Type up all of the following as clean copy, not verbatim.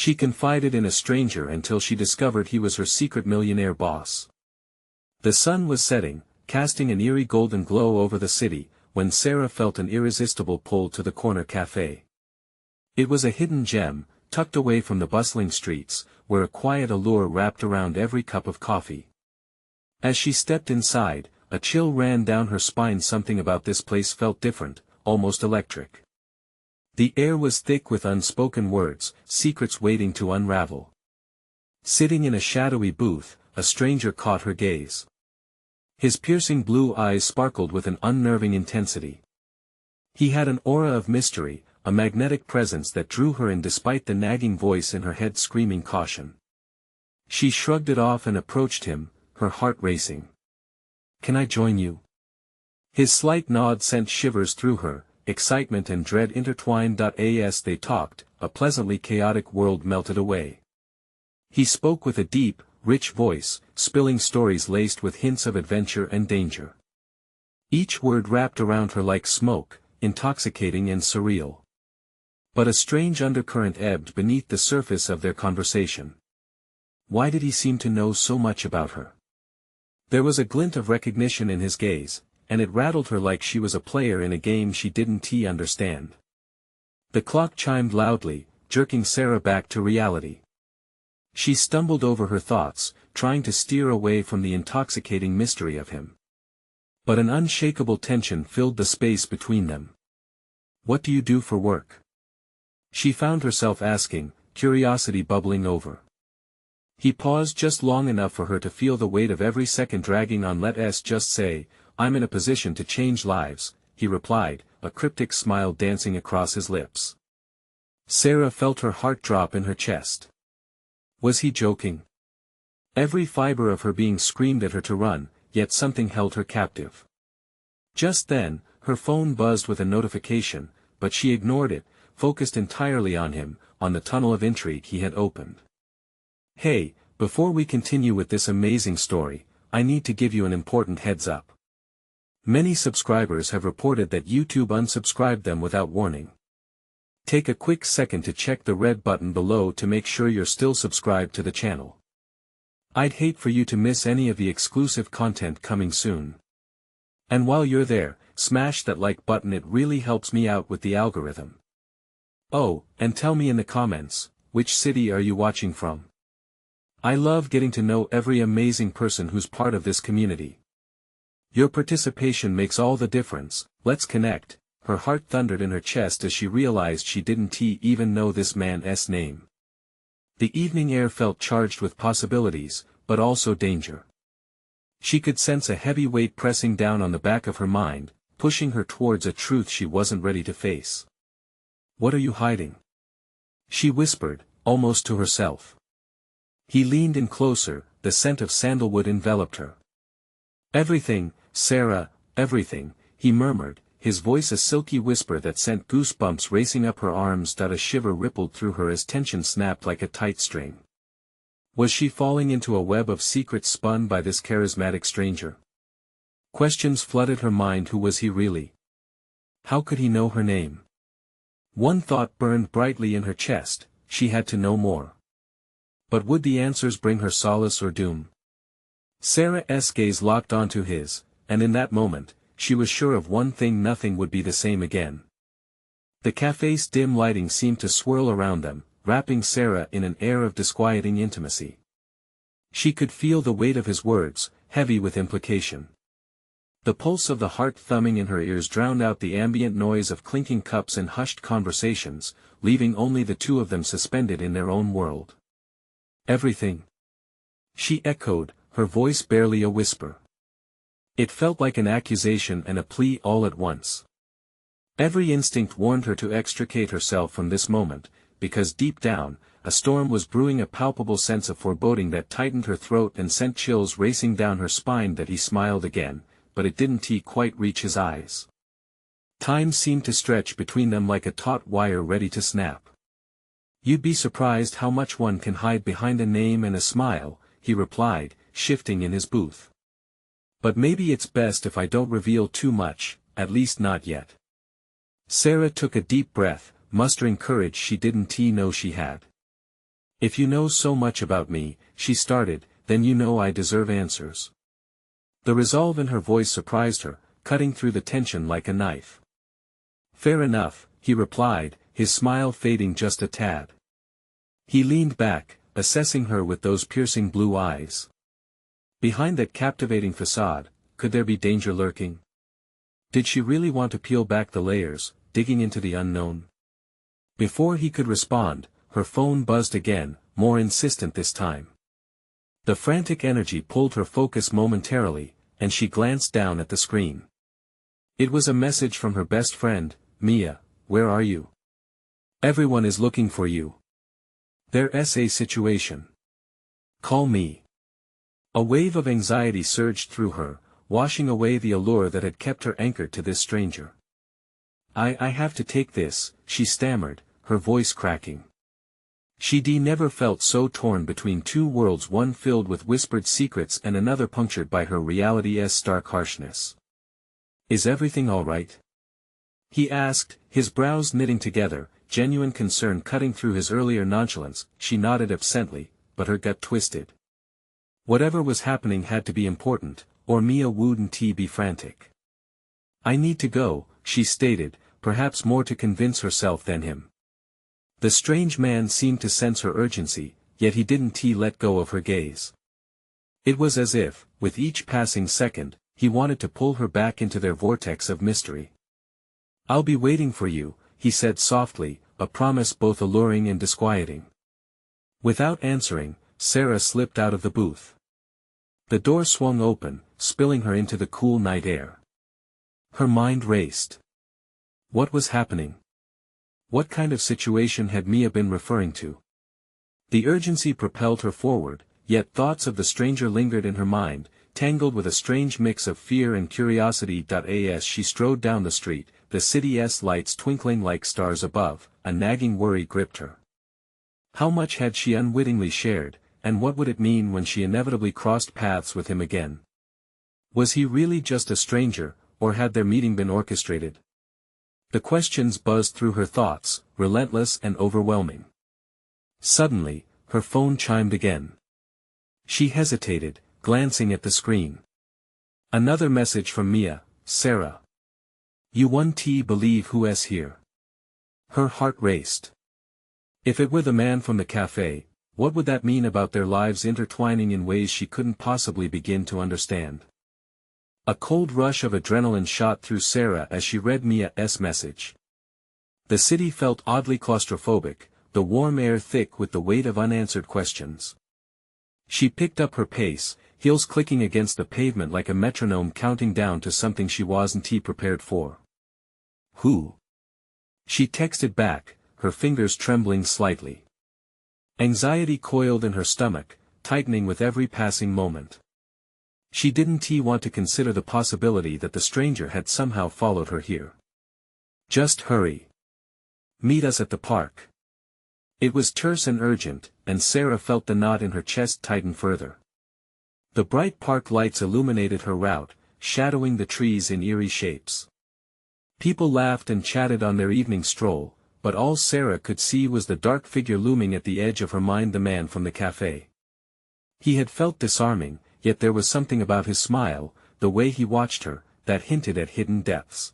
She confided in a stranger until she discovered he was her secret millionaire boss. The sun was setting, casting an eerie golden glow over the city, when Sarah felt an irresistible pull to the corner cafe. It was a hidden gem, tucked away from the bustling streets, where a quiet allure wrapped around every cup of coffee. As she stepped inside, a chill ran down her spine. Something about this place felt different, almost electric. The air was thick with unspoken words, secrets waiting to unravel. Sitting in a shadowy booth, a stranger caught her gaze. His piercing blue eyes sparkled with an unnerving intensity. He had an aura of mystery, a magnetic presence that drew her in despite the nagging voice in her head screaming caution. She shrugged it off and approached him, her heart racing. "Can I join you?" His slight nod sent shivers through her, excitement and dread intertwined. As they talked, a pleasantly chaotic world melted away. He spoke with a deep, rich voice, spilling stories laced with hints of adventure and danger. Each word wrapped around her like smoke, intoxicating and surreal. But a strange undercurrent ebbed beneath the surface of their conversation. Why did he seem to know so much about her? There was a glint of recognition in his gaze, and it rattled her like she was a player in a game she didn't understand. The clock chimed loudly, jerking Sarah back to reality. She stumbled over her thoughts, trying to steer away from the intoxicating mystery of him. But an unshakable tension filled the space between them. "What do you do for work?" she found herself asking, curiosity bubbling over. He paused just long enough for her to feel the weight of every second dragging on. "Let's just say, I'm in a position to change lives," he replied, a cryptic smile dancing across his lips. Sarah felt her heart drop in her chest. Was he joking? Every fiber of her being screamed at her to run, yet something held her captive. Just then, her phone buzzed with a notification, but she ignored it, focused entirely on him, on the tunnel of intrigue he had opened. "Hey, before we continue with this amazing story, I need to give you an important heads up. Many subscribers have reported that YouTube unsubscribed them without warning. Take a quick second to check the red button below to make sure you're still subscribed to the channel. I'd hate for you to miss any of the exclusive content coming soon. And while you're there, smash that like button, it really helps me out with the algorithm. Oh, and tell me in the comments, which city are you watching from? I love getting to know every amazing person who's part of this community. Your participation makes all the difference. Let's connect." Her heart thundered in her chest as she realized she didn't even know this man's name. The evening air felt charged with possibilities, but also danger. She could sense a heavy weight pressing down on the back of her mind, pushing her towards a truth she wasn't ready to face. "What are you hiding?" she whispered, almost to herself. He leaned in closer, the scent of sandalwood enveloped her. "Everything, Sarah, everything," he murmured, his voice a silky whisper that sent goosebumps racing up her arms. A shiver rippled through her as tension snapped like a tight string. Was she falling into a web of secrets spun by this charismatic stranger? Questions flooded her mind. Who was he really? How could he know her name? One thought burned brightly in her chest: she had to know more. But would the answers bring her solace or doom? Sarah's gaze locked onto his, and in that moment, she was sure of one thing: nothing would be the same again. The cafe's dim lighting seemed to swirl around them, wrapping Sarah in an air of disquieting intimacy. She could feel the weight of his words, heavy with implication. The pulse of the heart thumping in her ears drowned out the ambient noise of clinking cups and hushed conversations, leaving only the two of them suspended in their own world. "Everything?" she echoed, her voice barely a whisper. It felt like an accusation and a plea all at once. Every instinct warned her to extricate herself from this moment, because deep down, a storm was brewing, a palpable sense of foreboding that tightened her throat and sent chills racing down her spine. That he smiled again, but it didn't quite reach his eyes. Time seemed to stretch between them like a taut wire ready to snap. "You'd be surprised how much one can hide behind a name and a smile," he replied, shifting in his booth. "But maybe it's best if I don't reveal too much, at least not yet." Sarah took a deep breath, mustering courage she didn't know she had. If you know so much about me, she started, then you know I deserve answers. The resolve in her voice surprised her, cutting through the tension like a knife. Fair enough, he replied, his smile fading just a tad. He leaned back, assessing her with those piercing blue eyes. Behind that captivating facade, could there be danger lurking? Did she really want to peel back the layers, digging into the unknown? Before he could respond, her phone buzzed again, more insistent this time. The frantic energy pulled her focus momentarily, and she glanced down at the screen. It was a message from her best friend, Mia. Where are you? Everyone is looking for you. There's a situation. Call me. A wave of anxiety surged through her, washing away the allure that had kept her anchored to this stranger. I have to take this, she stammered, her voice cracking. She never felt so torn between two worlds, one filled with whispered secrets and another punctured by her reality's stark harshness. Is everything all right? He asked, his brows knitting together, genuine concern cutting through his earlier nonchalance. She nodded absently, but her gut twisted. Whatever was happening had to be important, or Mia wouldn't be frantic. I need to go, she stated, perhaps more to convince herself than him. The strange man seemed to sense her urgency, yet he didn't let go of her gaze. It was as if, with each passing second, he wanted to pull her back into their vortex of mystery. I'll be waiting for you, he said softly, a promise both alluring and disquieting. Without answering, Sarah slipped out of the booth. The door swung open, spilling her into the cool night air. Her mind raced. What was happening? What kind of situation had Mia been referring to? The urgency propelled her forward, yet thoughts of the stranger lingered in her mind, tangled with a strange mix of fear and curiosity. As she strode down the street, the city's lights twinkling like stars above, a nagging worry gripped her. How much had she unwittingly shared, and what would it mean when she inevitably crossed paths with him again? Was he really just a stranger, or had their meeting been orchestrated? The questions buzzed through her thoughts, relentless and overwhelming. Suddenly, her phone chimed again. She hesitated, glancing at the screen. Another message from Mia. Sarah. You won't believe who's here. Her heart raced. If it were the man from the cafe, what would that mean about their lives intertwining in ways she couldn't possibly begin to understand? A cold rush of adrenaline shot through Sarah as she read Mia's message. The city felt oddly claustrophobic, the warm air thick with the weight of unanswered questions. She picked up her pace, heels clicking against the pavement like a metronome counting down to something she wasn't prepared for. Who? She texted back, her fingers trembling slightly. Anxiety coiled in her stomach, tightening with every passing moment. She didn't want to consider the possibility that the stranger had somehow followed her here. Just hurry. Meet us at the park. It was terse and urgent, and Sarah felt the knot in her chest tighten further. The bright park lights illuminated her route, shadowing the trees in eerie shapes. People laughed and chatted on their evening stroll, but all Sarah could see was the dark figure looming at the edge of her mind, the man from the cafe. He had felt disarming, yet there was something about his smile, the way he watched her, that hinted at hidden depths.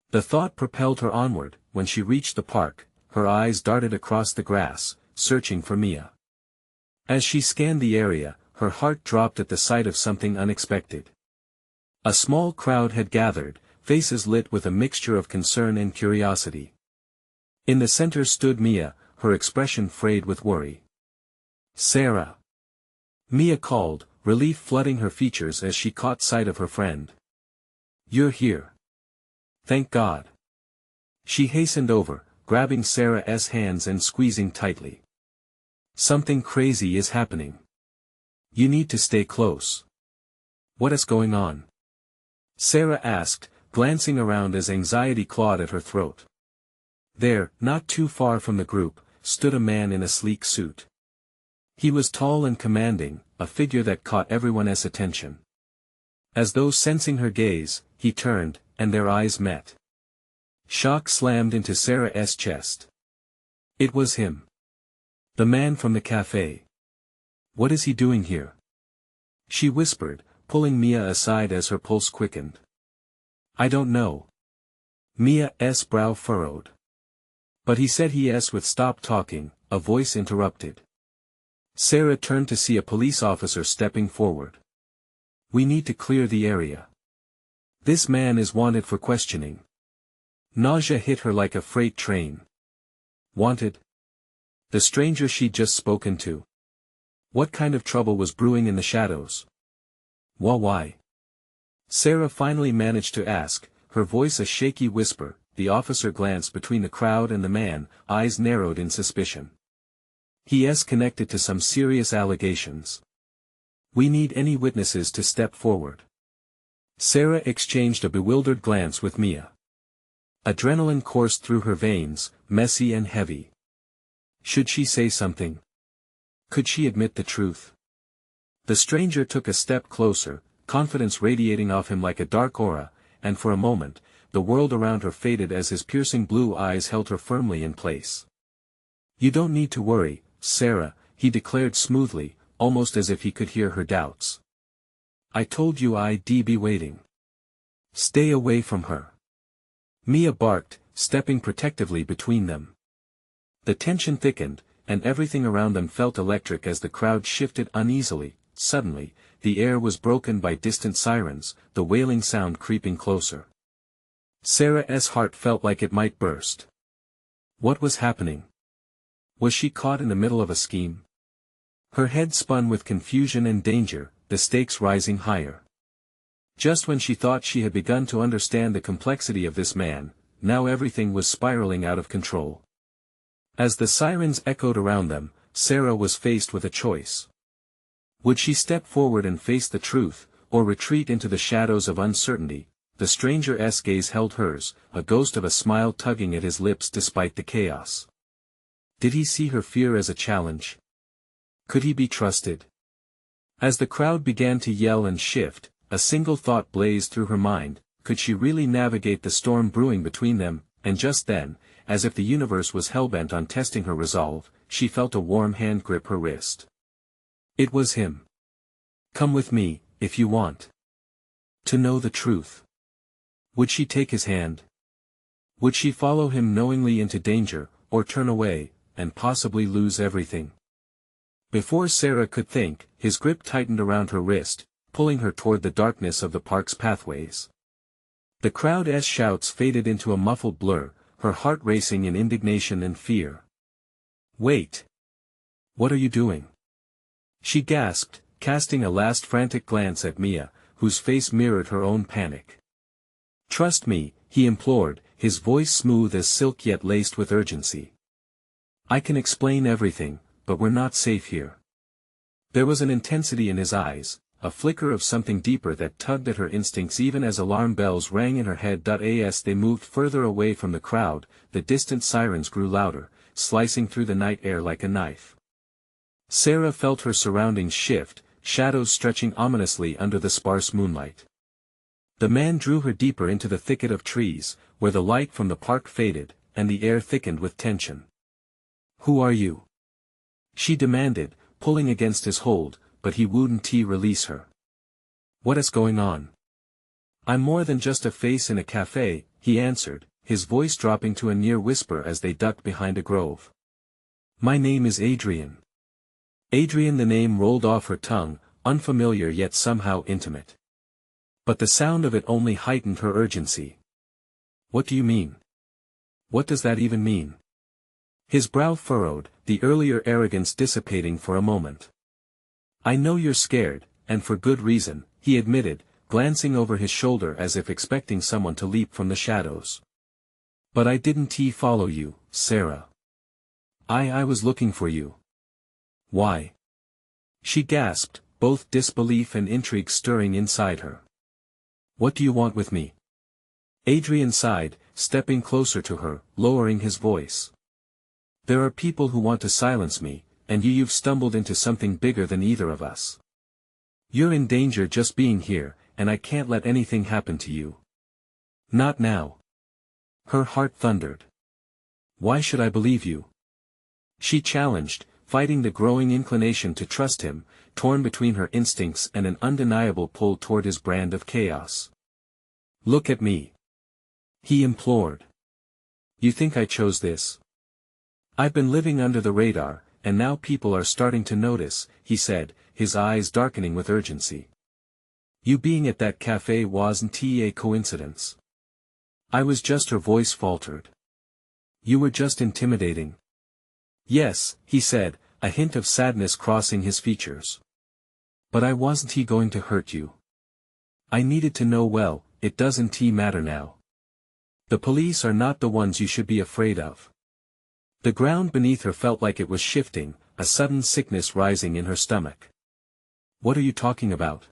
The thought propelled her onward. When she reached the park, her eyes darted across the grass, searching for Mia. As she scanned the area, her heart dropped at the sight of something unexpected. A small crowd had gathered, faces lit with a mixture of concern and curiosity. In the center stood Mia, her expression frayed with worry. Sarah. Mia called, relief flooding her features as she caught sight of her friend. You're here. Thank God. She hastened over, grabbing Sarah's hands and squeezing tightly. Something crazy is happening. You need to stay close. What is going on? Sarah asked, glancing around as anxiety clawed at her throat. There, not too far from the group, stood a man in a sleek suit. He was tall and commanding, a figure that caught everyone's attention. As though sensing her gaze, he turned, and their eyes met. Shock slammed into Sarah's chest. It was him. The man from the cafe. What is he doing here? She whispered, pulling Mia aside as her pulse quickened. I don't know. Mia's brow furrowed. But he said he would stop talking, a voice interrupted. Sarah turned to see a police officer stepping forward. We need to clear the area. This man is wanted for questioning. Nausea hit her like a freight train. Wanted? The stranger she'd just spoken to. What kind of trouble was brewing in the shadows? Why? Sarah finally managed to ask, her voice a shaky whisper. The officer glanced between the crowd and the man, eyes narrowed in suspicion. He's connected to some serious allegations. We need any witnesses to step forward. Sarah exchanged a bewildered glance with Mia. Adrenaline coursed through her veins, messy and heavy. Should she say something? Could she admit the truth? The stranger took a step closer, confidence radiating off him like a dark aura, and for a moment, the world around her faded as his piercing blue eyes held her firmly in place. You don't need to worry, Sarah, he declared smoothly, almost as if he could hear her doubts. I told you I'd be waiting. Stay away from her. Mia barked, stepping protectively between them. The tension thickened, and everything around them felt electric as the crowd shifted uneasily. Suddenly, the air was broken by distant sirens, the wailing sound creeping closer. Sarah's heart felt like it might burst. What was happening? Was she caught in the middle of a scheme? Her head spun with confusion and danger, the stakes rising higher. Just when she thought she had begun to understand the complexity of this man, now everything was spiraling out of control. As the sirens echoed around them, Sarah was faced with a choice. Would she step forward and face the truth, or retreat into the shadows of uncertainty? The stranger's gaze held hers, a ghost of a smile tugging at his lips despite the chaos. Did he see her fear as a challenge? Could he be trusted? As the crowd began to yell and shift, a single thought blazed through her mind: could she really navigate the storm brewing between them? And just then, as if the universe was hellbent on testing her resolve, she felt a warm hand grip her wrist. It was him. Come with me, if you want to know the truth. Would she take his hand? Would she follow him knowingly into danger, or turn away, and possibly lose everything? Before Sarah could think, his grip tightened around her wrist, pulling her toward the darkness of the park's pathways. The crowd's shouts faded into a muffled blur, her heart racing in indignation and fear. Wait! What are you doing? She gasped, casting a last frantic glance at Mia, whose face mirrored her own panic. Trust me, he implored, his voice smooth as silk yet laced with urgency. I can explain everything, but we're not safe here. There was an intensity in his eyes, a flicker of something deeper that tugged at her instincts even as alarm bells rang in her head. As they moved further away from the crowd, the distant sirens grew louder, slicing through the night air like a knife. Sarah felt her surroundings shift, shadows stretching ominously under the sparse moonlight. The man drew her deeper into the thicket of trees, where the light from the park faded, and the air thickened with tension. Who are you? She demanded, pulling against his hold, but he wouldn't release her. What is going on? I'm more than just a face in a cafe, he answered, his voice dropping to a near whisper as they ducked behind a grove. My name is Adrian. Adrian. The name rolled off her tongue, unfamiliar yet somehow intimate. But the sound of it only heightened her urgency. What do you mean? What does that even mean? His brow furrowed, the earlier arrogance dissipating for a moment. I know you're scared, and for good reason, he admitted, glancing over his shoulder as if expecting someone to leap from the shadows. But I didn't follow you, Sarah. I was looking for you. Why? She gasped, both disbelief and intrigue stirring inside her. What do you want with me? Adrian sighed, stepping closer to her, lowering his voice. There are people who want to silence me, and you've stumbled into something bigger than either of us. You're in danger just being here, and I can't let anything happen to you. Not now. Her heart thundered. Why should I believe you? She challenged, fighting the growing inclination to trust him, torn between her instincts and an undeniable pull toward his brand of chaos. "Look at me," he implored. "You think I chose this? I've been living under the radar, and now people are starting to notice," he said, his eyes darkening with urgency. "You being at that cafe wasn't a coincidence." "I was just," her voice faltered. "You were just intimidating." "Yes," he said, a hint of sadness crossing his features. "But I wasn't going to hurt you. I needed to know. Well, it doesn't matter now. The police are not the ones you should be afraid of." The ground beneath her felt like it was shifting, a sudden sickness rising in her stomach. "What are you talking about?"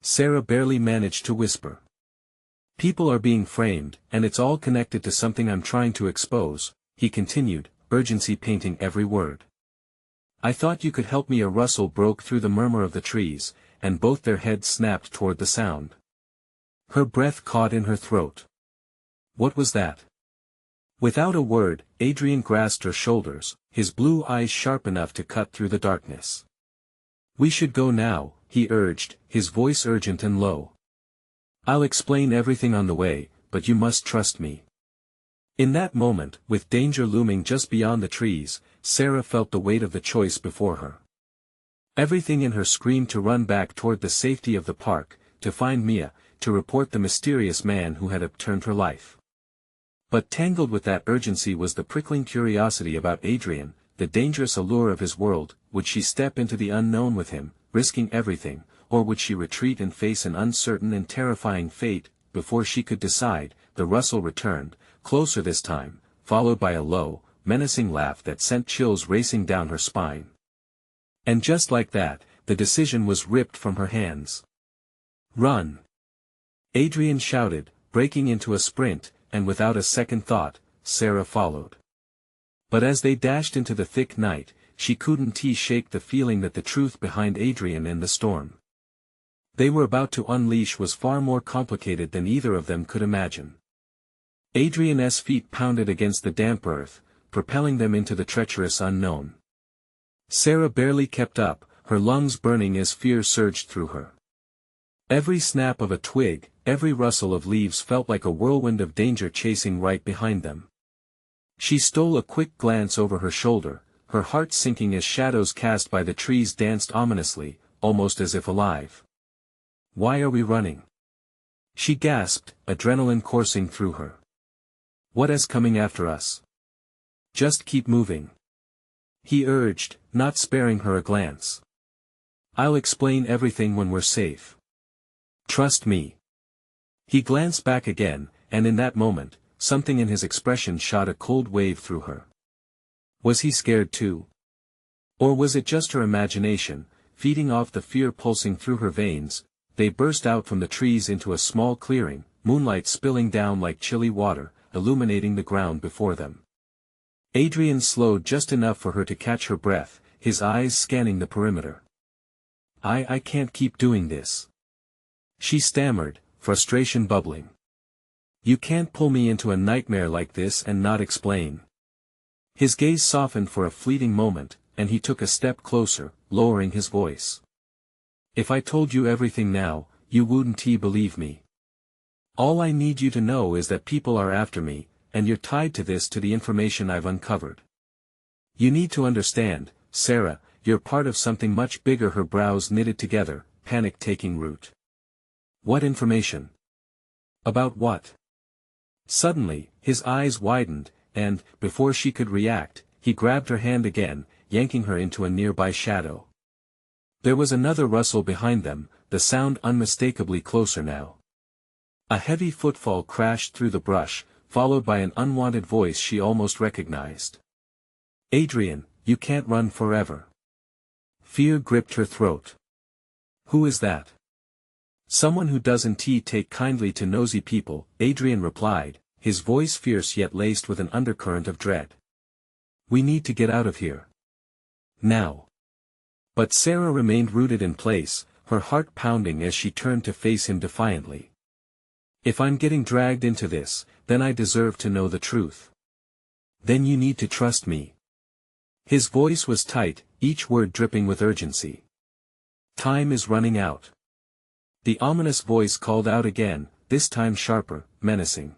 Sarah barely managed to whisper. "People are being framed, and it's all connected to something I'm trying to expose," he continued, urgency painting every word. "I thought you could help me." A rustle broke through the murmur of the trees, and both their heads snapped toward the sound. Her breath caught in her throat. What was that? Without a word, Adrian grasped her shoulders, his blue eyes sharp enough to cut through the darkness. "We should go now," he urged, his voice urgent and low. "I'll explain everything on the way, but you must trust me." In that moment, with danger looming just beyond the trees, Sarah felt the weight of the choice before her. Everything in her screamed to run back toward the safety of the park, to find Mia, to report the mysterious man who had upturned her life. But tangled with that urgency was the prickling curiosity about Adrian, the dangerous allure of his world. Would she step into the unknown with him, risking everything, or would she retreat and face an uncertain and terrifying fate? Before she could decide, the rustle returned, closer this time, followed by a low, menacing laugh that sent chills racing down her spine. And just like that, the decision was ripped from her hands. "Run!" Adrian shouted, breaking into a sprint, and without a second thought, Sarah followed. But as they dashed into the thick night, she couldn't shake the feeling that the truth behind Adrian and the storm they were about to unleash was far more complicated than either of them could imagine. Adrian's feet pounded against the damp earth, propelling them into the treacherous unknown. Sarah barely kept up, her lungs burning as fear surged through her. Every snap of a twig, every rustle of leaves felt like a whirlwind of danger chasing right behind them. She stole a quick glance over her shoulder, her heart sinking as shadows cast by the trees danced ominously, almost as if alive. "Why are we running?" she gasped, adrenaline coursing through her. "What is coming after us?" "Just keep moving," he urged, not sparing her a glance. "I'll explain everything when we're safe. Trust me." He glanced back again, and in that moment, something in his expression shot a cold wave through her. Was he scared too? Or was it just her imagination, feeding off the fear pulsing through her veins? They burst out from the trees into a small clearing, moonlight spilling down like chilly water, illuminating the ground before them. Adrian slowed just enough for her to catch her breath, his eyes scanning the perimeter. I can't keep doing this," she stammered, frustration bubbling. "You can't pull me into a nightmare like this and not explain." His gaze softened for a fleeting moment, and he took a step closer, lowering his voice. "If I told you everything now, you wouldn't believe me. All I need you to know is that people are after me, and you're tied to this, to the information I've uncovered. You need to understand, Sarah, you're part of something much bigger." Her brows knitted together, panic taking root. "What information? About what?" Suddenly, his eyes widened, and, before she could react, he grabbed her hand again, yanking her into a nearby shadow. There was another rustle behind them, the sound unmistakably closer now. A heavy footfall crashed through the brush, followed by an unwanted voice she almost recognized. "Adrian, you can't run forever." Fear gripped her throat. "Who is that?" "Someone who doesn't take kindly to nosy people," Adrian replied, his voice fierce yet laced with an undercurrent of dread. "We need to get out of here. Now." But Sarah remained rooted in place, her heart pounding as she turned to face him defiantly. "If I'm getting dragged into this, then I deserve to know the truth." "Then you need to trust me." His voice was tight, each word dripping with urgency. Time is running out. The ominous voice called out again, this time sharper, menacing.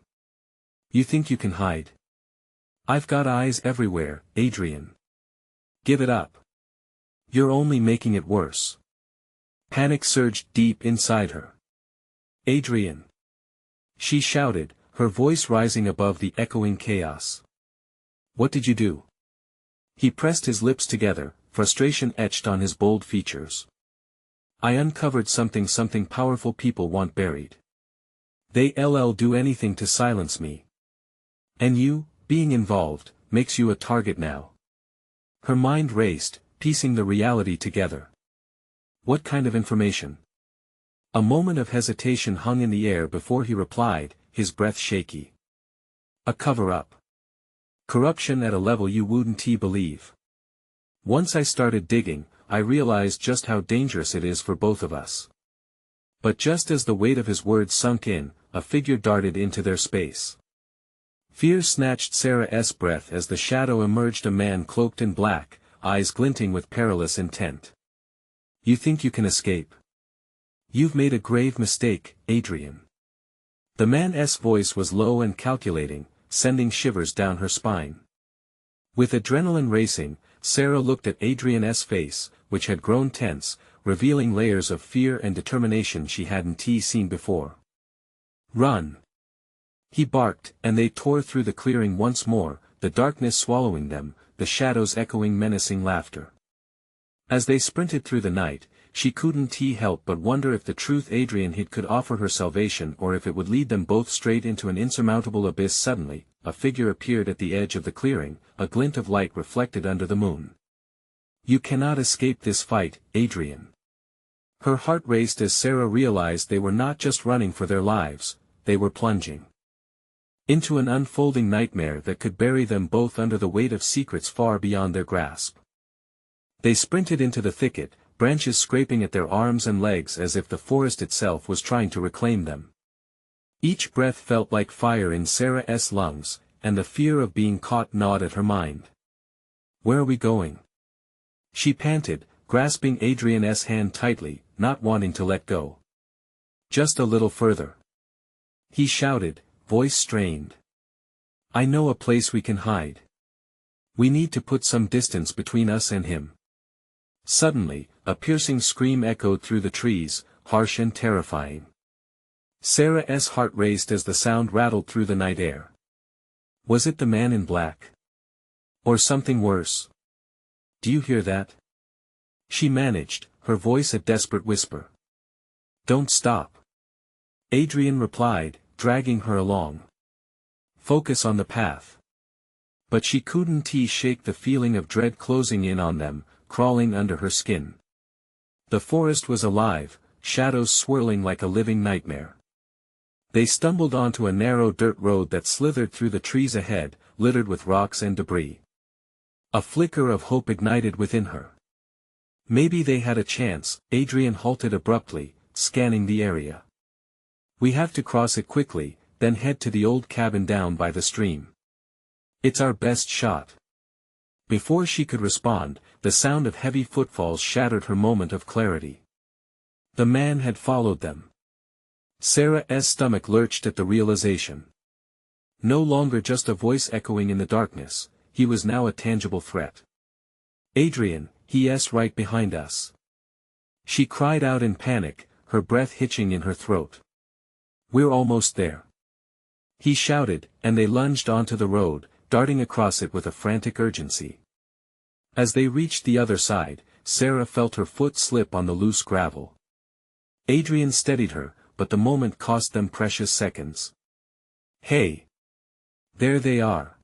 You think you can hide? I've got eyes everywhere, Adrian. Give it up. You're only making it worse. Panic surged deep inside her. Adrian! She shouted, her voice rising above the echoing chaos. What did you do? He pressed his lips together, frustration etched on his bold features. I uncovered something powerful people want buried. They'll do anything to silence me. And you, being involved, makes you a target now. Her mind raced, piecing the reality together. What kind of information? A moment of hesitation hung in the air before he replied, his breath shaky. A cover-up. Corruption at a level you wouldn't believe. Once I started digging, I realized just how dangerous it is for both of us. But just as the weight of his words sunk in, a figure darted into their space. Fear snatched Sarah's breath as the shadow emerged, a man cloaked in black, eyes glinting with perilous intent. You think you can escape? You've made a grave mistake, Adrian. The man's voice was low and calculating, sending shivers down her spine. With adrenaline racing, Sarah looked at Adrian's face, which had grown tense, revealing layers of fear and determination she hadn't seen before. Run! He barked, and they tore through the clearing once more, the darkness swallowing them, the shadows echoing menacing laughter. As they sprinted through the night, she couldn't help but wonder if the truth Adrian hid could offer her salvation or if it would lead them both straight into an insurmountable abyss. Suddenly, a figure appeared at the edge of the clearing, a glint of light reflected under the moon. You cannot escape this fight, Adrian. Her heart raced as Sarah realized they were not just running for their lives, they were plunging into an unfolding nightmare that could bury them both under the weight of secrets far beyond their grasp. They sprinted into the thicket, branches scraping at their arms and legs as if the forest itself was trying to reclaim them. Each breath felt like fire in Sarah's lungs, and the fear of being caught gnawed at her mind. Where are we going? She panted, grasping Adrian's hand tightly, not wanting to let go. Just a little further. He shouted, voice strained. I know a place we can hide. We need to put some distance between us and him. Suddenly, a piercing scream echoed through the trees, harsh and terrifying. Sarah's heart raced as the sound rattled through the night air. Was it the man in black? Or something worse? Do you hear that? She managed, her voice a desperate whisper. Don't stop. Adrian replied, dragging her along. Focus on the path. But she couldn't shake the feeling of dread closing in on them, crawling under her skin. The forest was alive, shadows swirling like a living nightmare. They stumbled onto a narrow dirt road that slithered through the trees ahead, littered with rocks and debris. A flicker of hope ignited within her. Maybe they had a chance. Adrian halted abruptly, scanning the area. We have to cross it quickly, then head to the old cabin down by the stream. It's our best shot. Before she could respond, the sound of heavy footfalls shattered her moment of clarity. The man had followed them. Sarah's stomach lurched at the realization. No longer just a voice echoing in the darkness, he was now a tangible threat. Adrian, he's right behind us. She cried out in panic, her breath hitching in her throat. We're almost there. He shouted, and they lunged onto the road, darting across it with a frantic urgency. As they reached the other side, Sarah felt her foot slip on the loose gravel. Adrian steadied her, but the moment cost them precious seconds. Hey! There they are.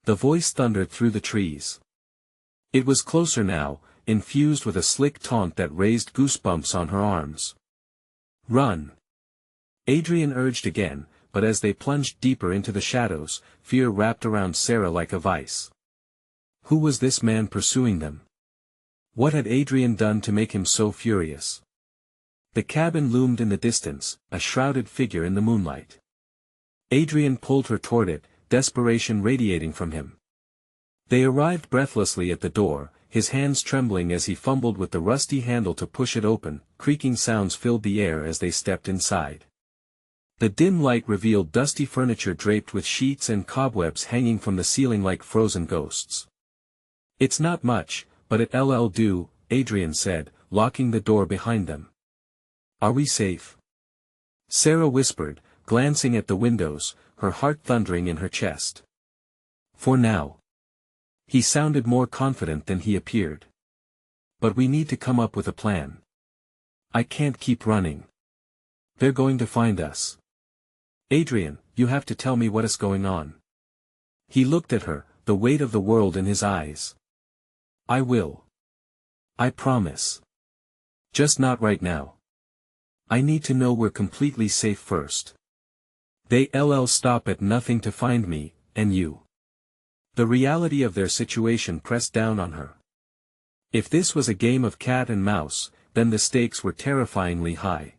The voice thundered through the trees. It was closer now, infused with a slick taunt that raised goosebumps on her arms. Run! Adrian urged again, but as they plunged deeper into the shadows, fear wrapped around Sarah like a vice. Who was this man pursuing them? What had Adrian done to make him so furious? The cabin loomed in the distance, a shrouded figure in the moonlight. Adrian pulled her toward it, desperation radiating from him. They arrived breathlessly at the door, his hands trembling as he fumbled with the rusty handle to push it open. Creaking sounds filled the air as they stepped inside. The dim light revealed dusty furniture draped with sheets and cobwebs hanging from the ceiling like frozen ghosts. "It's not much, but it'll do," Adrian said, locking the door behind them. "Are we safe?" Sarah whispered, glancing at the windows, her heart thundering in her chest. "For now." He sounded more confident than he appeared. "But we need to come up with a plan. I can't keep running. They're going to find us. Adrian, you have to tell me what is going on." He looked at her, the weight of the world in his eyes. "I will. I promise. Just not right now. I need to know we're completely safe first. They'll stop at nothing to find me, and you." The reality of their situation pressed down on her. If this was a game of cat and mouse, then the stakes were terrifyingly high.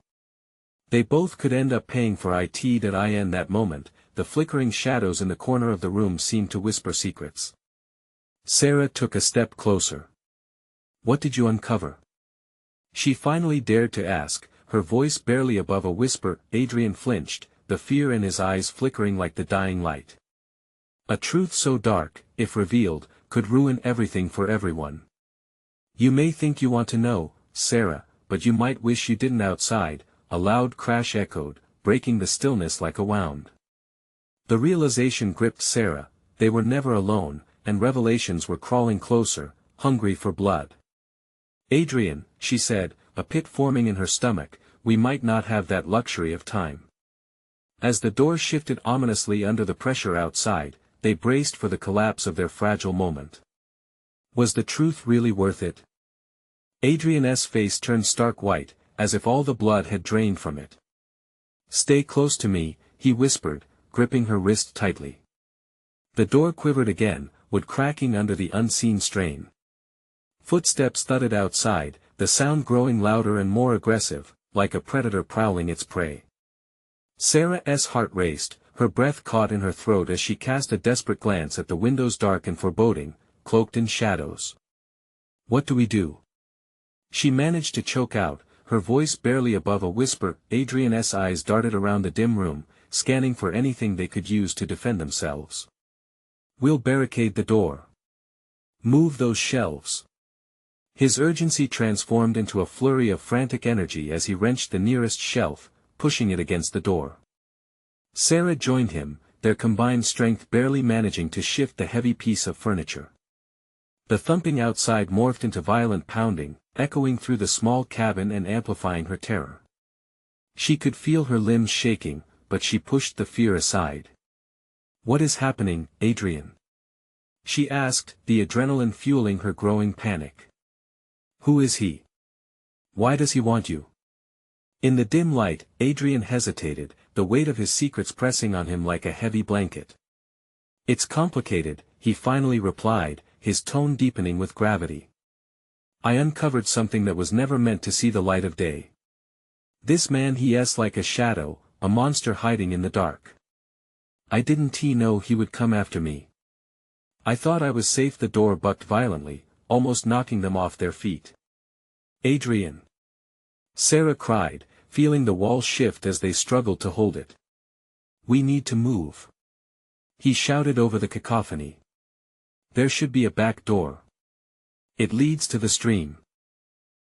They both could end up paying for it. That moment, the flickering shadows in the corner of the room seemed to whisper secrets. Sarah took a step closer. "What did you uncover?" She finally dared to ask, her voice barely above a whisper. Adrian flinched, the fear in his eyes flickering like the dying light. A truth so dark, if revealed, could ruin everything for everyone. "You may think you want to know, Sarah, but you might wish you didn't." Outside, a loud crash echoed, breaking the stillness like a wound. The realization gripped Sarah, they were never alone, and revelations were crawling closer, hungry for blood. "Adrian," she said, a pit forming in her stomach, "we might not have that luxury of time." As the door shifted ominously under the pressure outside, they braced for the collapse of their fragile moment. Was the truth really worth it? Adrian's face turned stark white, as if all the blood had drained from it. "Stay close to me," he whispered, gripping her wrist tightly. The door quivered again, wood cracking under the unseen strain. Footsteps thudded outside, the sound growing louder and more aggressive, like a predator prowling its prey. Sarah's heart raced, her breath caught in her throat as she cast a desperate glance at the windows dark and foreboding, cloaked in shadows. "What do we do?" She managed to choke out, her voice barely above a whisper. Adrian's eyes darted around the dim room, scanning for anything they could use to defend themselves. "We'll barricade the door. Move those shelves." His urgency transformed into a flurry of frantic energy as he wrenched the nearest shelf, pushing it against the door. Sarah joined him, their combined strength barely managing to shift the heavy piece of furniture. The thumping outside morphed into violent pounding, echoing through the small cabin and amplifying her terror. She could feel her limbs shaking, but she pushed the fear aside. "What is happening, Adrian?" she asked, the adrenaline fueling her growing panic. "Who is he? Why does he want you?" In the dim light, Adrian hesitated, the weight of his secrets pressing on him like a heavy blanket. "It's complicated," he finally replied, his tone deepening with gravity. "I uncovered something that was never meant to see the light of day. This man he's like a shadow, a monster hiding in the dark. I didn't know he would come after me. I thought I was safe." The door bucked violently, almost knocking them off their feet. "Adrian!" Sarah cried, feeling the wall shift as they struggled to hold it. "We need to move," he shouted over the cacophony. "There should be a back door. It leads to the stream.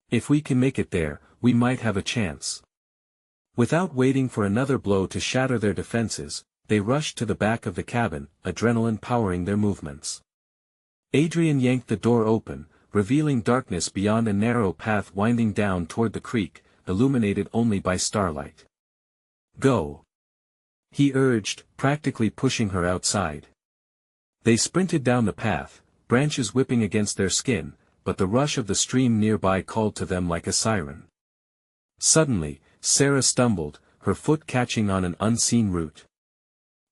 If we can make it there, we might have a chance." Without waiting for another blow to shatter their defenses, they rushed to the back of the cabin, adrenaline powering their movements. Adrian yanked the door open, revealing darkness beyond a narrow path winding down toward the creek, illuminated only by starlight. "Go!" he urged, practically pushing her outside. They sprinted down the path, branches whipping against their skin, but the rush of the stream nearby called to them like a siren. Suddenly, Sarah stumbled, her foot catching on an unseen root.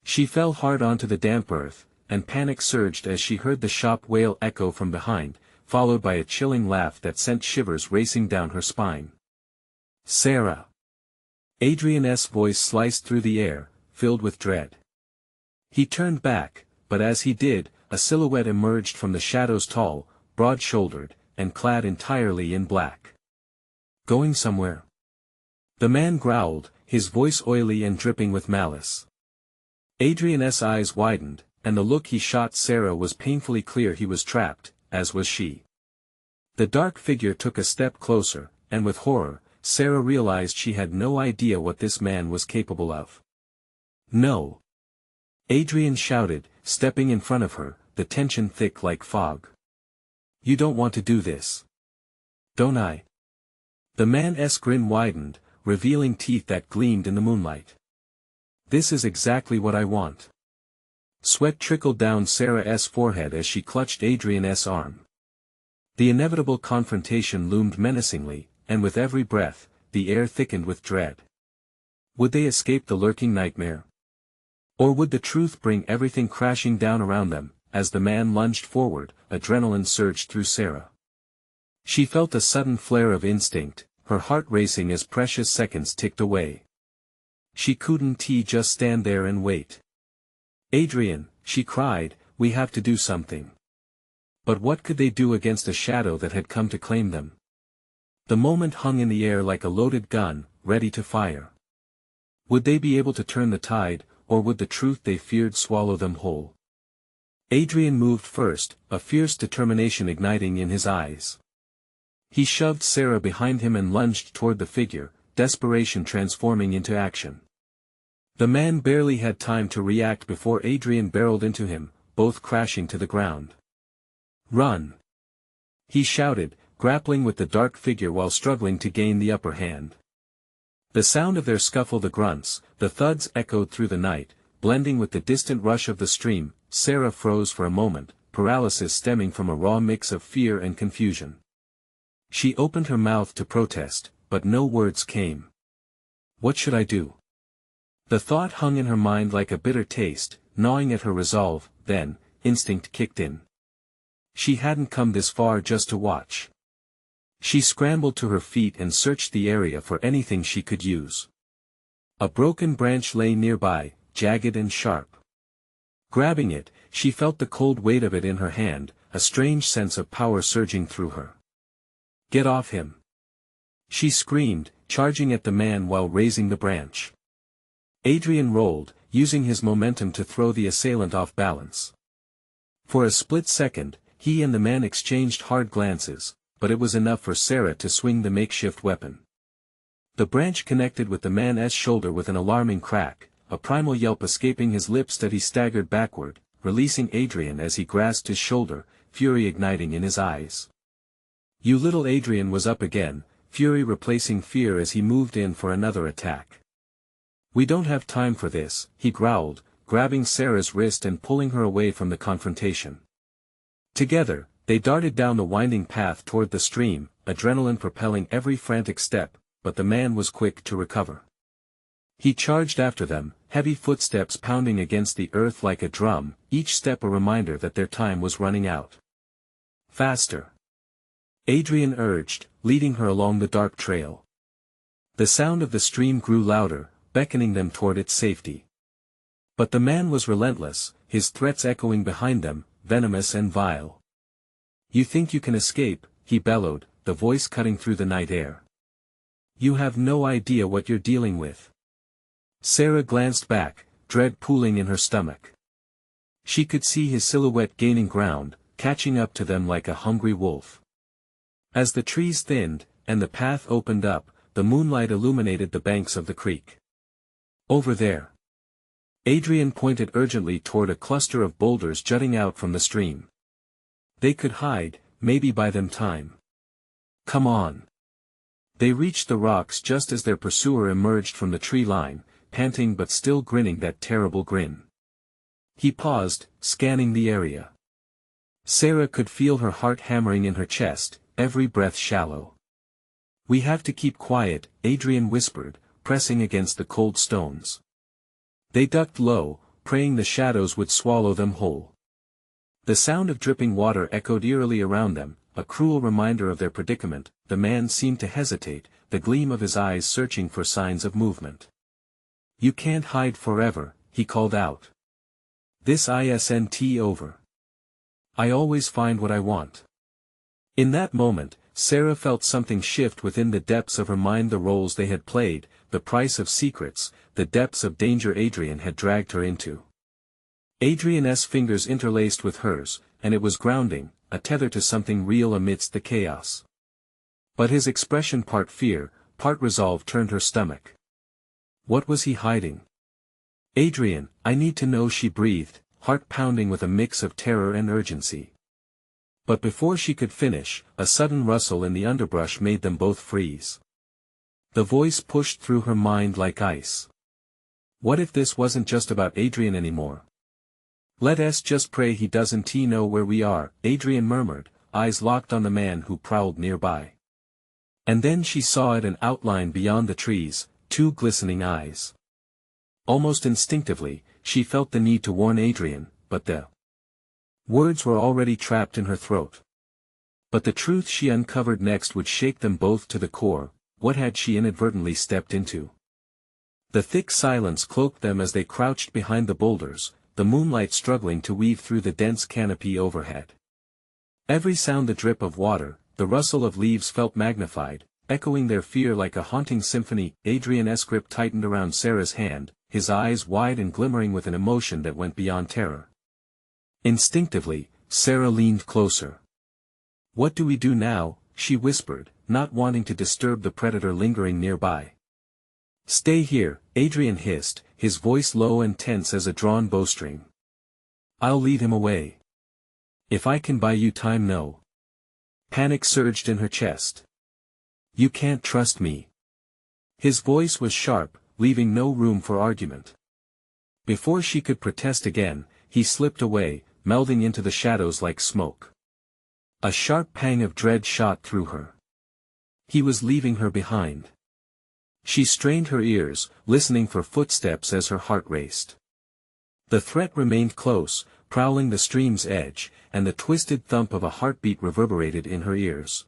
She fell hard onto the damp earth, and panic surged as she heard the shop wail echo from behind, followed by a chilling laugh that sent shivers racing down her spine. "Sarah!" Adrian's voice sliced through the air, filled with dread. He turned back, but as he did, a silhouette emerged from the shadows, tall, broad-shouldered, and clad entirely in black. "Going somewhere?" the man growled, his voice oily and dripping with malice. Adrian's eyes widened, and the look he shot Sarah was painfully clear. He was trapped, as was she. The dark figure took a step closer, and with horror, Sarah realized she had no idea what this man was capable of. "No!" Adrian shouted, stepping in front of her, the tension thick like fog. "You don't want to do this." "Don't I?" The man's grin widened, revealing teeth that gleamed in the moonlight. "This is exactly what I want." Sweat trickled down Sarah's forehead as she clutched Adrian's arm. The inevitable confrontation loomed menacingly, and with every breath, the air thickened with dread. Would they escape the lurking nightmare? Or would the truth bring everything crashing down around them? As the man lunged forward, adrenaline surged through Sarah. She felt a sudden flare of instinct, her heart racing as precious seconds ticked away. She couldn't just stand there and wait. "Adrian," she cried, "we have to do something." But what could they do against a shadow that had come to claim them? The moment hung in the air like a loaded gun, ready to fire. Would they be able to turn the tide, or would the truth they feared swallow them whole? Adrian moved first, a fierce determination igniting in his eyes. He shoved Sarah behind him and lunged toward the figure, desperation transforming into action. The man barely had time to react before Adrian barreled into him, both crashing to the ground. "Run!" he shouted, grappling with the dark figure while struggling to gain the upper hand. The sound of their scuffle, the grunts, the thuds echoed through the night, blending with the distant rush of the stream. Sarah froze for a moment, paralysis stemming from a raw mix of fear and confusion. She opened her mouth to protest, but no words came. What should I do? The thought hung in her mind like a bitter taste, gnawing at her resolve. Then, instinct kicked in. She hadn't come this far just to watch. She scrambled to her feet and searched the area for anything she could use. A broken branch lay nearby, jagged and sharp. Grabbing it, she felt the cold weight of it in her hand, a strange sense of power surging through her. "Get off him!" she screamed, charging at the man while raising the branch. Adrian rolled, using his momentum to throw the assailant off balance. For a split second, he and the man exchanged hard glances, but it was enough for Sarah to swing the makeshift weapon. The branch connected with the man's shoulder with an alarming crack, a primal yelp escaping his lips that he staggered backward, releasing Adrian as he grasped his shoulder, fury igniting in his eyes. "You little!" Adrian was up again, fury replacing fear as he moved in for another attack. "We don't have time for this," he growled, grabbing Sarah's wrist and pulling her away from the confrontation. Together, they darted down the winding path toward the stream, adrenaline propelling every frantic step, but the man was quick to recover. He charged after them, heavy footsteps pounding against the earth like a drum, each step a reminder that their time was running out. "Faster!" Adrian urged, leading her along the dark trail. The sound of the stream grew louder, beckoning them toward its safety. But the man was relentless, his threats echoing behind them, venomous and vile. "You think you can escape?" he bellowed, the voice cutting through the night air. "You have no idea what you're dealing with." Sarah glanced back, dread pooling in her stomach. She could see his silhouette gaining ground, catching up to them like a hungry wolf. As the trees thinned, and the path opened up, the moonlight illuminated the banks of the creek. "Over there." Adrian pointed urgently toward a cluster of boulders jutting out from the stream. "They could hide, maybe buy them time." "Come on." They reached the rocks just as their pursuer emerged from the tree line, panting but still grinning that terrible grin. He paused, scanning the area. Sarah could feel her heart hammering in her chest, every breath shallow. "We have to keep quiet," Adrian whispered, pressing against the cold stones. They ducked low, praying the shadows would swallow them whole. The sound of dripping water echoed eerily around them, a cruel reminder of their predicament. The man seemed to hesitate, the gleam of his eyes searching for signs of movement. "You can't hide forever," he called out. "This isn't over." I always find what I want. In that moment, Sarah felt something shift within the depths of her mind. The roles they had played, the price of secrets, the depths of danger Adrian had dragged her into. Adrian's fingers interlaced with hers, and it was grounding, a tether to something real amidst the chaos. But his expression, part fear, part resolve, turned her stomach. What was he hiding? Adrian, I need to know, she breathed, heart pounding with a mix of terror and urgency. But before she could finish, a sudden rustle in the underbrush made them both freeze. The voice pushed through her mind like ice. What if this wasn't just about Adrian anymore? Let's just pray he doesn't know where we are, Adrian murmured, eyes locked on the man who prowled nearby. And then she saw it, an outline beyond the trees, two glistening eyes. Almost instinctively, she felt the need to warn Adrian, but the words were already trapped in her throat. But the truth she uncovered next would shake them both to the core. What had she inadvertently stepped into? The thick silence cloaked them as they crouched behind the boulders, the moonlight struggling to weave through the dense canopy overhead. Every sound, the drip of water, the rustle of leaves, felt magnified, echoing their fear like a haunting symphony. Adrian's grip tightened around Sarah's hand, his eyes wide and glimmering with an emotion that went beyond terror. Instinctively, Sarah leaned closer. What do we do now? She whispered, not wanting to disturb the predator lingering nearby. Stay here, Adrian hissed, his voice low and tense as a drawn bowstring. I'll lead him away. If I can buy you time. No. Panic surged in her chest. You can't trust me. His voice was sharp, leaving no room for argument. Before she could protest again, he slipped away, melding into the shadows like smoke. A sharp pang of dread shot through her. He was leaving her behind. She strained her ears, listening for footsteps as her heart raced. The threat remained close, prowling the stream's edge, and the twisted thump of a heartbeat reverberated in her ears.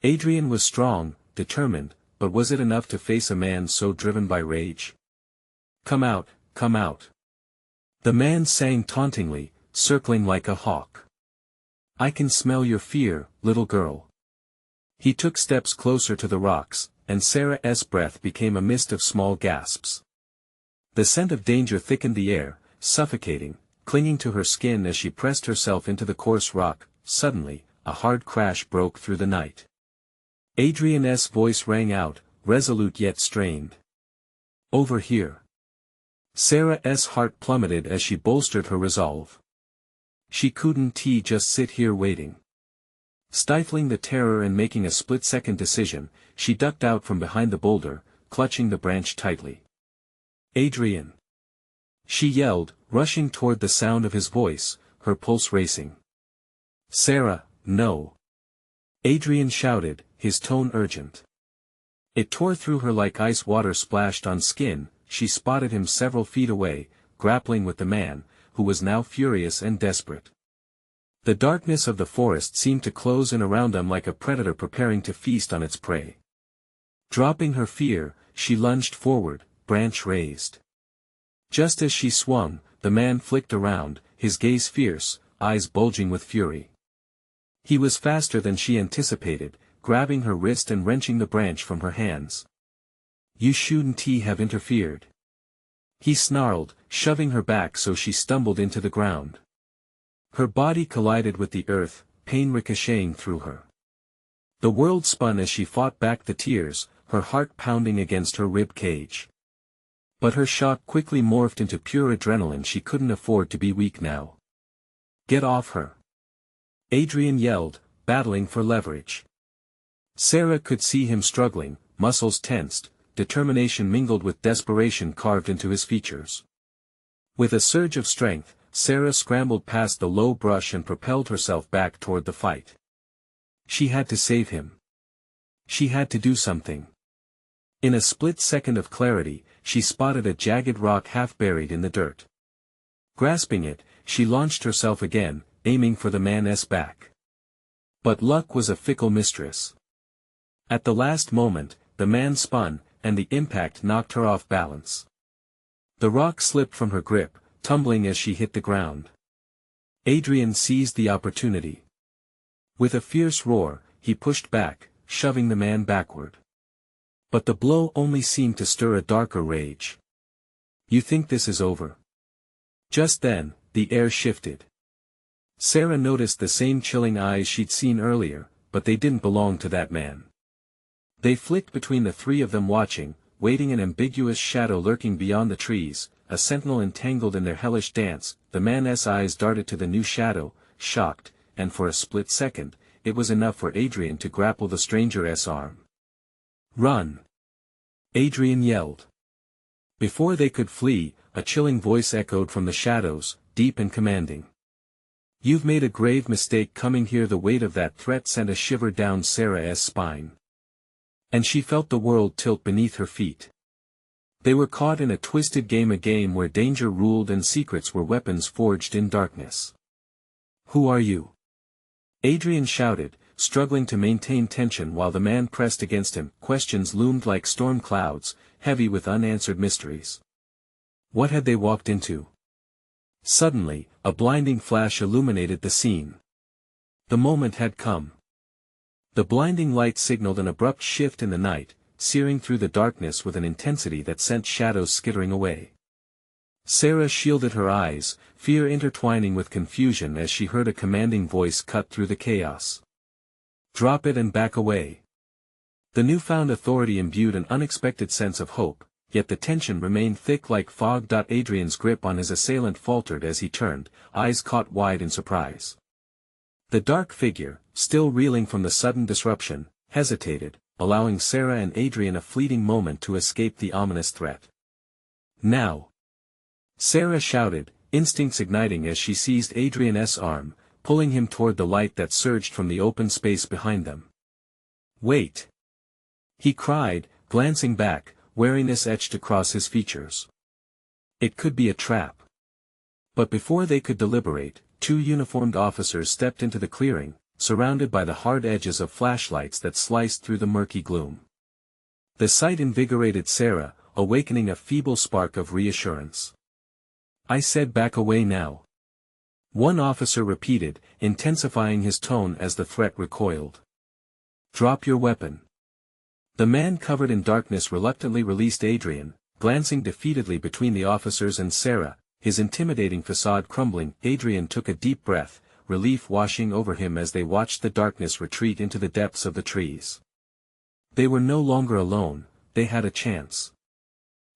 Adrian was strong, determined, but was it enough to face a man so driven by rage? Come out, come out. The man sang tauntingly, circling like a hawk. I can smell your fear, little girl. He took steps closer to the rocks, and Sarah's breath became a mist of small gasps. The scent of danger thickened the air, suffocating, clinging to her skin as she pressed herself into the coarse rock. Suddenly, a hard crash broke through the night. Adrian's voice rang out, resolute yet strained. Over here. Sarah's heart plummeted as she bolstered her resolve. She couldn't just sit here waiting. Stifling the terror and making a split-second decision, she ducked out from behind the boulder, clutching the branch tightly. Adrian! She yelled, rushing toward the sound of his voice, her pulse racing. Sarah, no! Adrian shouted, his tone urgent. It tore through her like ice water splashed on skin. She spotted him several feet away, grappling with the man, who was now furious and desperate. The darkness of the forest seemed to close in around them like a predator preparing to feast on its prey. Dropping her fear, she lunged forward, branch raised. Just as she swung, the man flicked around, his gaze fierce, eyes bulging with fury. He was faster than she anticipated, grabbing her wrist and wrenching the branch from her hands. You shouldn't have interfered. He snarled, shoving her back so she stumbled into the ground. Her body collided with the earth, pain ricocheting through her. The world spun as she fought back the tears, her heart pounding against her rib cage. But her shock quickly morphed into pure adrenaline. She couldn't afford to be weak now. Get off her! Adrian yelled, battling for leverage. Sarah could see him struggling, muscles tensed, determination mingled with desperation carved into his features. With a surge of strength, Sarah scrambled past the low brush and propelled herself back toward the fight. She had to save him. She had to do something. In a split second of clarity, she spotted a jagged rock half buried in the dirt. Grasping it, she launched herself again, aiming for the man's back. But luck was a fickle mistress. At the last moment, the man spun, and the impact knocked her off balance. The rock slipped from her grip, tumbling as she hit the ground. Adrian seized the opportunity. With a fierce roar, he pushed back, shoving the man backward. But the blow only seemed to stir a darker rage. "You think this is over?" Just then, the air shifted. Sarah noticed the same chilling eyes she'd seen earlier, but they didn't belong to that man. They flicked between the three of them watching, waiting, an ambiguous shadow lurking beyond the trees, a sentinel entangled in their hellish dance. The man's eyes darted to the new shadow, shocked, and for a split second, it was enough for Adrian to grapple the stranger's arm. "Run!" Adrian yelled. Before they could flee, a chilling voice echoed from the shadows, deep and commanding. "You've made a grave mistake coming here." The weight of that threat sent a shiver down Sarah's spine. And she felt the world tilt beneath her feet. They were caught in a twisted game, a game where danger ruled and secrets were weapons forged in darkness. "Who are you?" Adrian shouted, struggling to maintain tension while the man pressed against him. Questions loomed like storm clouds, heavy with unanswered mysteries. What had they walked into? Suddenly, a blinding flash illuminated the scene. The moment had come. The blinding light signaled an abrupt shift in the night, searing through the darkness with an intensity that sent shadows skittering away. Sarah shielded her eyes, fear intertwining with confusion as she heard a commanding voice cut through the chaos. "Drop it and back away." The newfound authority imbued an unexpected sense of hope, yet the tension remained thick like fog. Adrian's grip on his assailant faltered as he turned, eyes caught wide in surprise. The dark figure, still reeling from the sudden disruption, hesitated, allowing Sarah and Adrian a fleeting moment to escape the ominous threat. "Now!" Sarah shouted, instincts igniting as she seized Adrian's arm, pulling him toward the light that surged from the open space behind them. "Wait!" he cried, glancing back, wariness etched across his features. It could be a trap. But before they could deliberate, two uniformed officers stepped into the clearing, surrounded by the hard edges of flashlights that sliced through the murky gloom. The sight invigorated Sarah, awakening a feeble spark of reassurance. "I said back away now," one officer repeated, intensifying his tone as the threat recoiled. "Drop your weapon." The man covered in darkness reluctantly released Adrian, glancing defeatedly between the officers and Sarah, his intimidating facade crumbling. Adrian took a deep breath, relief washing over him as they watched the darkness retreat into the depths of the trees. They were no longer alone, they had a chance.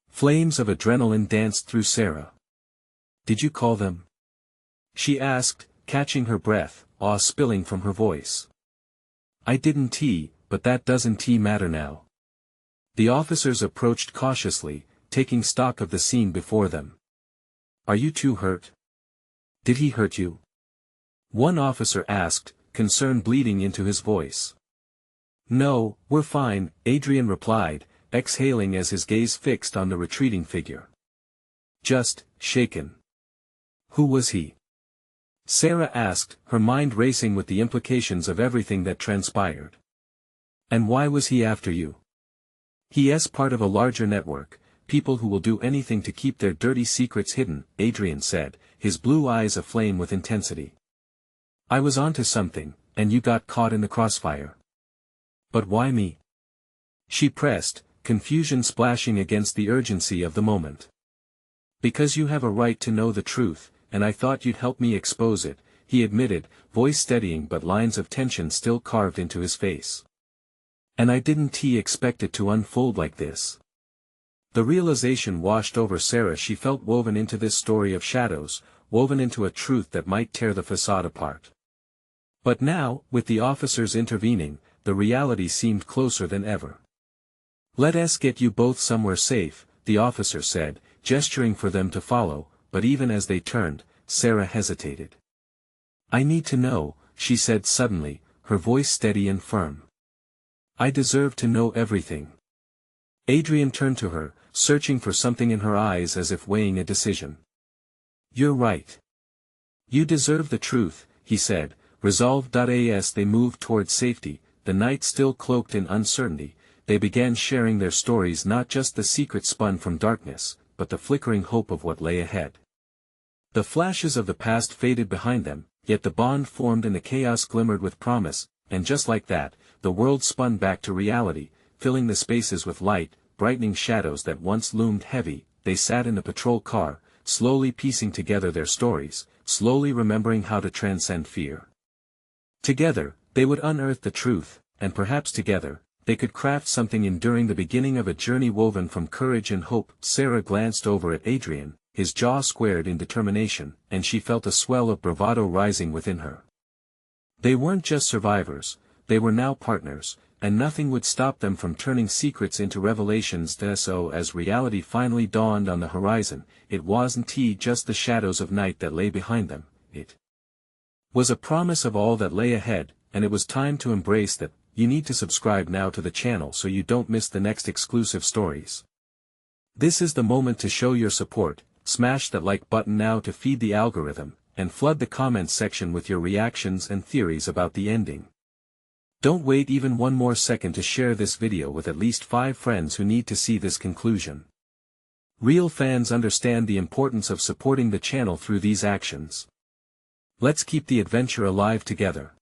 Flames of adrenaline danced through Sarah. "Did you call them?" she asked, catching her breath, awe spilling from her voice. "I didn't, but that doesn't matter now." The officers approached cautiously, taking stock of the scene before them. "Are you too hurt? Did he hurt you?" one officer asked, concern bleeding into his voice. "No, we're fine," Adrian replied, exhaling as his gaze fixed on the retreating figure. "Just shaken." "Who was he?" Sarah asked, her mind racing with the implications of everything that transpired. "And why was he after you?" "He's part of a larger network, people who will do anything to keep their dirty secrets hidden," Adrian said, his blue eyes aflame with intensity. "I was onto something, and you got caught in the crossfire." "But why me?" she pressed, confusion splashing against the urgency of the moment. "Because you have a right to know the truth, and I thought you'd help me expose it," he admitted, voice steadying but lines of tension still carved into his face. "And I didn't expect it to unfold like this." The realization washed over Sarah. She felt woven into this story of shadows, woven into a truth that might tear the facade apart. But now, with the officers intervening, the reality seemed closer than ever. "Let us get you both somewhere safe," the officer said, gesturing for them to follow, but even as they turned, Sarah hesitated. "I need to know," she said suddenly, her voice steady and firm. "I deserve to know everything." Adrian turned to her, searching for something in her eyes as if weighing a decision. "You're right. You deserve the truth," he said, resolved. As they moved towards safety, the night still cloaked in uncertainty, they began sharing their stories, not just the secret spun from darkness, but the flickering hope of what lay ahead. The flashes of the past faded behind them, yet the bond formed in the chaos glimmered with promise, and just like that, the world spun back to reality, filling the spaces with light, brightening shadows that once loomed heavy. They sat in the patrol car, slowly piecing together their stories, slowly remembering how to transcend fear. Together, they would unearth the truth, and perhaps together, they could craft something enduring, the beginning of a journey woven from courage and hope. Sarah glanced over at Adrian, his jaw squared in determination, and she felt a swell of bravado rising within her. They weren't just survivors, they were now partners, and nothing would stop them from turning secrets into revelations. So as reality finally dawned on the horizon, it wasn't just the shadows of night that lay behind them, it was a promise of all that lay ahead, and it was time to embrace that. You need to subscribe now to the channel so you don't miss the next exclusive stories. This is the moment to show your support. Smash that like button now to feed the algorithm, and flood the comments section with your reactions and theories about the ending. Don't wait even one more second to share this video with at least 5 friends who need to see this conclusion. Real fans understand the importance of supporting the channel through these actions. Let's keep the adventure alive together.